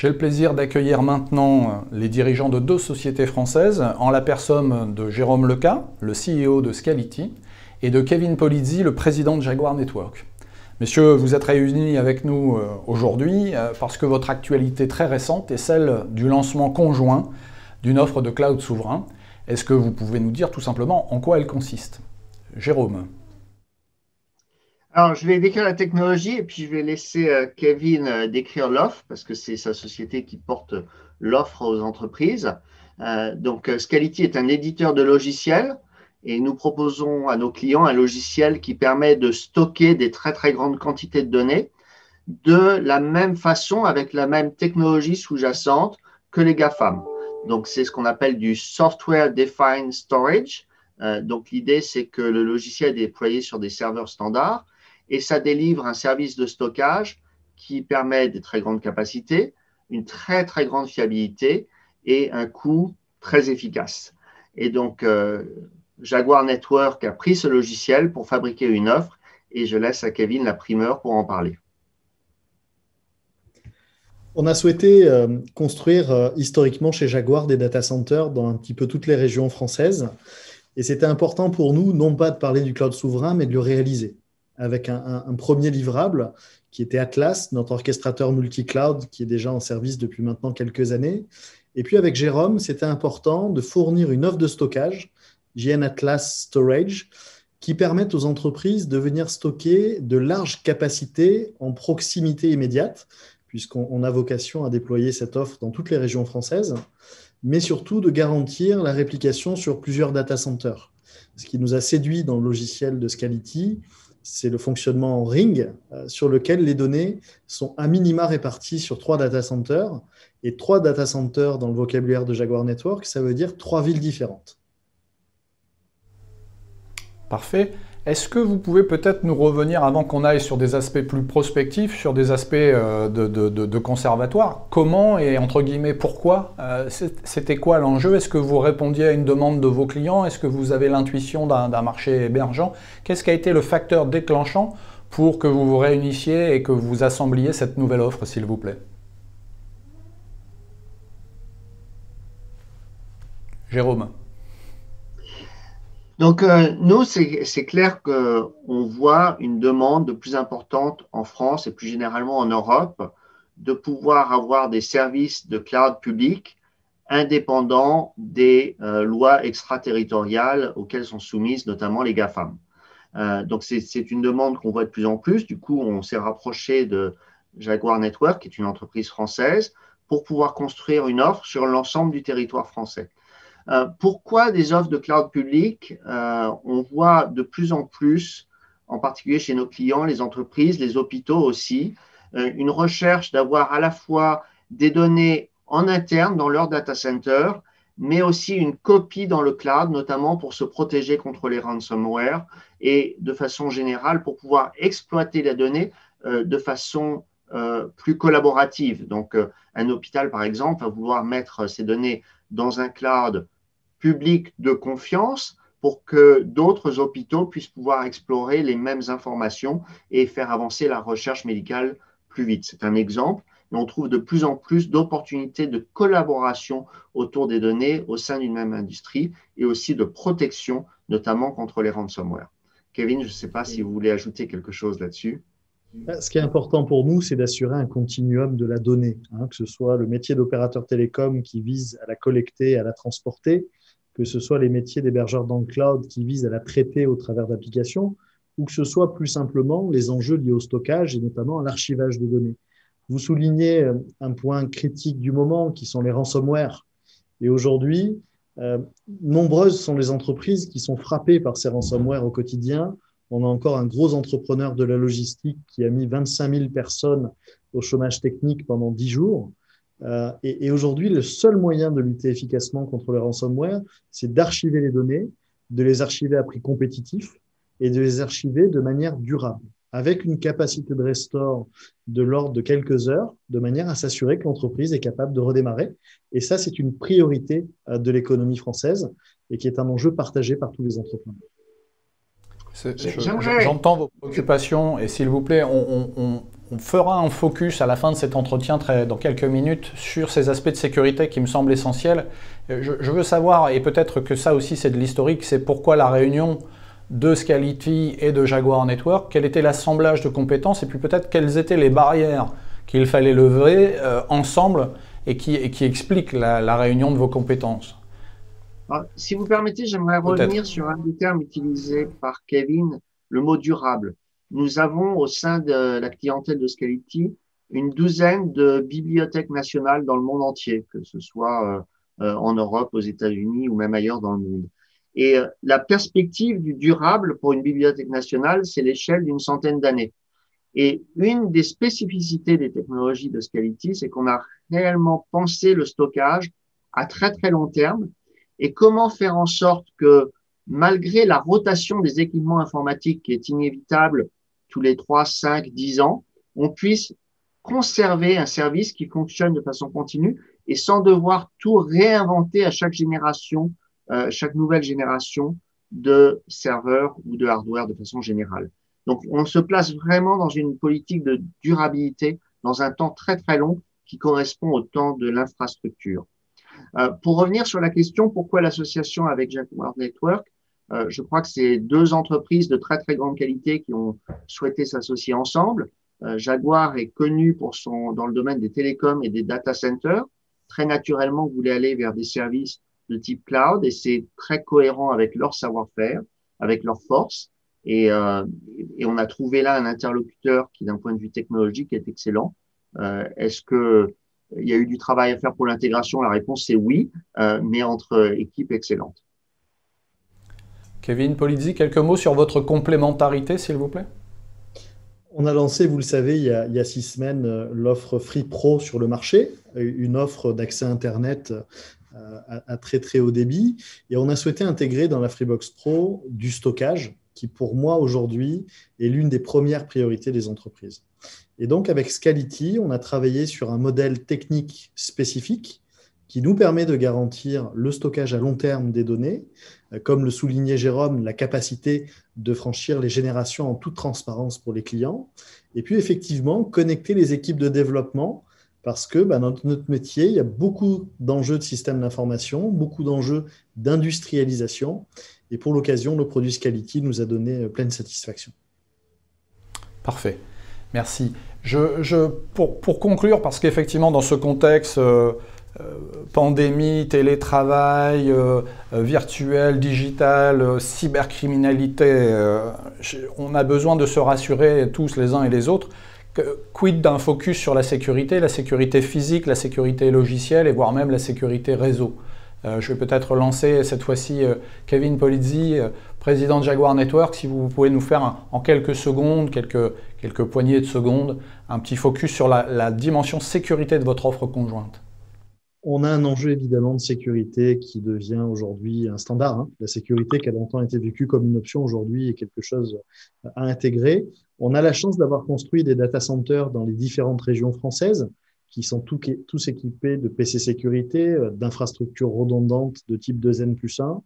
J'ai le plaisir d'accueillir maintenant les dirigeants de deux sociétés françaises, en la personne de Jérôme Leca, le CEO de Scality, et de Kevin Polizzi, le président de Jaguar Network. Messieurs, vous êtes réunis avec nous aujourd'hui parce que votre actualité très récente est celle du lancement conjoint d'une offre de cloud souverain. Est-ce que vous pouvez nous dire tout simplement en quoi elle consiste? Jérôme. Alors, je vais décrire la technologie et puis je vais laisser Kevin décrire l'offre parce que c'est sa société qui porte l'offre aux entreprises. Scality est un éditeur de logiciels et nous proposons à nos clients un logiciel qui permet de stocker des très, très grandes quantités de données de la même façon, avec la même technologie sous-jacente que les GAFAM. Donc, c'est ce qu'on appelle du Software Defined Storage. L'idée, c'est que le logiciel est déployé sur des serveurs standards et ça délivre un service de stockage qui permet des très grandes capacités, une très, très grande fiabilité et un coût très efficace. Et donc, Jaguar Network a pris ce logiciel pour fabriquer une offre et je laisse à Kevin la primeur pour en parler. On a souhaité construire historiquement chez Jaguar des data centers dans un petit peu toutes les régions françaises. Et c'était important pour nous, non pas de parler du cloud souverain, mais de le réaliser avec un premier livrable qui était Atlas, notre orchestrateur multi-cloud qui est déjà en service depuis maintenant quelques années. Et puis avec Jérôme, c'était important de fournir une offre de stockage, JN Atlas Storage, qui permettent aux entreprises de venir stocker de larges capacités en proximité immédiate, puisqu'on a vocation à déployer cette offre dans toutes les régions françaises, mais surtout de garantir la réplication sur plusieurs data centers. Ce qui nous a séduit dans le logiciel de Scality, c'est le fonctionnement en ring sur lequel les données sont à minima réparties sur 3 data centers. Et 3 data centers dans le vocabulaire de Jaguar Network, ça veut dire 3 villes différentes. Parfait. Est-ce que vous pouvez peut-être nous revenir, avant qu'on aille sur des aspects plus prospectifs, sur des aspects de conservatoire? Comment et entre guillemets pourquoi? C'était quoi l'enjeu? Est-ce que vous répondiez à une demande de vos clients? Est-ce que vous avez l'intuition d'un marché émergent? Qu'est-ce qui a été le facteur déclenchant pour que vous vous réunissiez et que vous assembliez cette nouvelle offre, s'il vous plaît? Jérôme. Donc, nous, c'est clair qu'on voit une demande de plus importante en France et plus généralement en Europe de pouvoir avoir des services de cloud public indépendants des lois extraterritoriales auxquelles sont soumises notamment les GAFAM. Donc, c'est une demande qu'on voit de plus en plus. Du coup, on s'est rapproché de Jaguar Network, qui est une entreprise française, pour pouvoir construire une offre sur l'ensemble du territoire français. Pourquoi des offres de cloud public? On voit de plus en plus, en particulier chez nos clients, les entreprises, les hôpitaux aussi, une recherche d'avoir à la fois des données en interne dans leur data center, mais aussi une copie dans le cloud, notamment pour se protéger contre les ransomware et de façon générale pour pouvoir exploiter la donnée de façon plus collaborative. Donc, un hôpital, par exemple, va vouloir mettre ses données dans un cloud public de confiance pour que d'autres hôpitaux puissent pouvoir explorer les mêmes informations et faire avancer la recherche médicale plus vite. C'est un exemple, mais on trouve de plus en plus d'opportunités de collaboration autour des données au sein d'une même industrie et aussi de protection, notamment contre les ransomware. Kevin, je ne sais pas si vous voulez ajouter quelque chose là-dessus. Ce qui est important pour nous, c'est d'assurer un continuum de la donnée, que ce soit le métier d'opérateur télécom qui vise à la collecter et à la transporter, que ce soit les métiers d'hébergeurs dans le cloud qui visent à la traiter au travers d'applications, ou que ce soit plus simplement les enjeux liés au stockage et notamment à l'archivage de données. Vous soulignez un point critique du moment qui sont les ransomware. Et aujourd'hui, nombreuses sont les entreprises qui sont frappées par ces ransomware au quotidien. On a encore un gros entrepreneur de la logistique qui a mis 25 000 personnes au chômage technique pendant 10 jours. Et aujourd'hui, le seul moyen de lutter efficacement contre le ransomware, c'est d'archiver les données, de les archiver à prix compétitif et de les archiver de manière durable, avec une capacité de restore de l'ordre de quelques heures, de manière à s'assurer que l'entreprise est capable de redémarrer. Et ça, c'est une priorité de l'économie française et qui est un enjeu partagé par tous les entrepreneurs. J'entends vos préoccupations et s'il vous plaît, on on fera un focus à la fin de cet entretien dans quelques minutes sur ces aspects de sécurité qui me semblent essentiels. Je veux savoir, et peut-être que ça aussi c'est de l'historique, c'est pourquoi la réunion de Scality et de Jaguar Network, quel était l'assemblage de compétences et puis peut-être quelles étaient les barrières qu'il fallait lever ensemble et qui expliquent la réunion de vos compétences. Alors, si vous permettez, j'aimerais revenir sur un des termes utilisés par Kevin, le mot durable. Nous avons au sein de la clientèle de Scality une douzaine de bibliothèques nationales dans le monde entier, que ce soit en Europe, aux États-Unis ou même ailleurs dans le monde. Et la perspective du durable pour une bibliothèque nationale, c'est l'échelle d'une centaine d'années. Et une des spécificités des technologies de Scality, c'est qu'on a réellement pensé le stockage à très très long terme et comment faire en sorte que malgré la rotation des équipements informatiques qui est inévitable tous les 3, 5, 10 ans, on puisse conserver un service qui fonctionne de façon continue et sans devoir tout réinventer à chaque génération, chaque nouvelle génération de serveurs ou de hardware de façon générale. Donc, on se place vraiment dans une politique de durabilité dans un temps très, très long qui correspond au temps de l'infrastructure. Pour revenir sur la question, pourquoi l'association avec Jaguar Network, je crois que c'est deux entreprises de très, très grande qualité qui ont souhaité s'associer ensemble. Jaguar est connu dans le domaine des télécoms et des data centers. Très naturellement, voulait aller vers des services de type cloud et c'est très cohérent avec leur savoir-faire, avec leur force. Et on a trouvé là un interlocuteur qui, d'un point de vue technologique, est excellent. Est-ce que il y a eu du travail à faire pour l'intégration? La réponse c'est oui, mais entre équipes excellentes. Kevin Polizzi, quelques mots sur votre complémentarité, s'il vous plaît? On a lancé, vous le savez, il y a 6 semaines, l'offre Free Pro sur le marché, une offre d'accès Internet à très très haut débit. Et on a souhaité intégrer dans la Freebox Pro du stockage, qui pour moi aujourd'hui est l'une des premières priorités des entreprises. Et donc avec Scality, on a travaillé sur un modèle technique spécifique qui nous permet de garantir le stockage à long terme des données, comme le soulignait Jérôme, la capacité de franchir les générations en toute transparence pour les clients, et puis effectivement connecter les équipes de développement, parce que dans notre métier, il y a beaucoup d'enjeux de système d'information, beaucoup d'enjeux d'industrialisation, et pour l'occasion, le produit Scality nous a donné pleine satisfaction. Parfait. Merci. Pour conclure, parce qu'effectivement, dans ce contexte pandémie, télétravail, virtuel, digital, cybercriminalité, on a besoin de se rassurer tous les uns et les autres. Quid d'un focus sur la sécurité physique, la sécurité logicielle et voire même la sécurité réseau. Je vais peut-être lancer cette fois-ci Kevin Polizzi, président de Jaguar Network, si vous pouvez nous faire en quelques secondes, quelques poignées de secondes, un petit focus sur la dimension sécurité de votre offre conjointe. On a un enjeu évidemment de sécurité qui devient aujourd'hui un standard. La sécurité qui a longtemps été vécue comme une option aujourd'hui est quelque chose à intégrer. On a la chance d'avoir construit des data centers dans les différentes régions françaises qui sont tous équipés de PC sécurité, d'infrastructures redondantes de type 2N+1.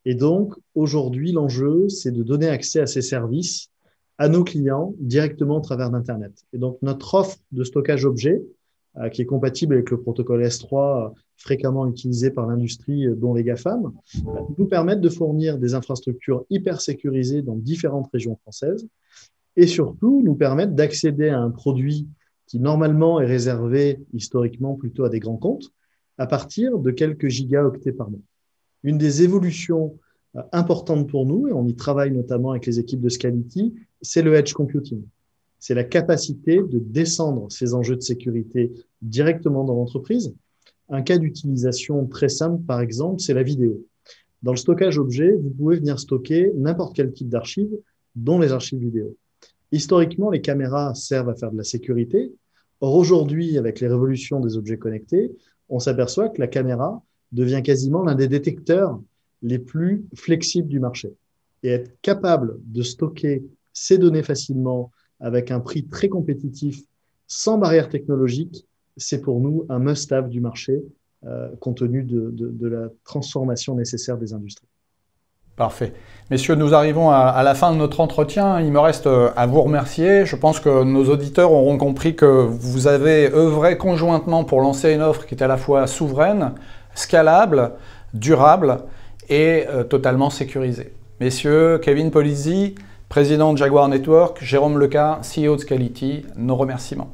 Et donc, aujourd'hui, l'enjeu, c'est de donner accès à ces services à nos clients directement au travers d'Internet. Et donc, notre offre de stockage objet, qui est compatible avec le protocole S3 fréquemment utilisé par l'industrie, dont les GAFAM, nous permettent de fournir des infrastructures hyper sécurisées dans différentes régions françaises et surtout nous permettent d'accéder à un produit qui normalement est réservé historiquement plutôt à des grands comptes à partir de quelques gigaoctets par mois. Une des évolutions importantes pour nous, et on y travaille notamment avec les équipes de Scality, c'est le edge computing. C'est la capacité de descendre ces enjeux de sécurité directement dans l'entreprise. Un cas d'utilisation très simple, par exemple, c'est la vidéo. Dans le stockage objet, vous pouvez venir stocker n'importe quel type d'archives, dont les archives vidéo. Historiquement, les caméras servent à faire de la sécurité. Or, aujourd'hui, avec les révolutions des objets connectés, on s'aperçoit que la caméra devient quasiment l'un des détecteurs les plus flexibles du marché. Et être capable de stocker ces données facilement avec un prix très compétitif, sans barrière technologique, c'est pour nous un must-have du marché, compte tenu de la transformation nécessaire des industries. Parfait. Messieurs, nous arrivons à la fin de notre entretien. Il me reste à vous remercier. Je pense que nos auditeurs auront compris que vous avez œuvré conjointement pour lancer une offre qui est à la fois souveraine, scalable, durable et totalement sécurisée. Messieurs, Kevin Polizzi, président de Jaguar Network, Jérôme Leca, CEO de Scality, nos remerciements.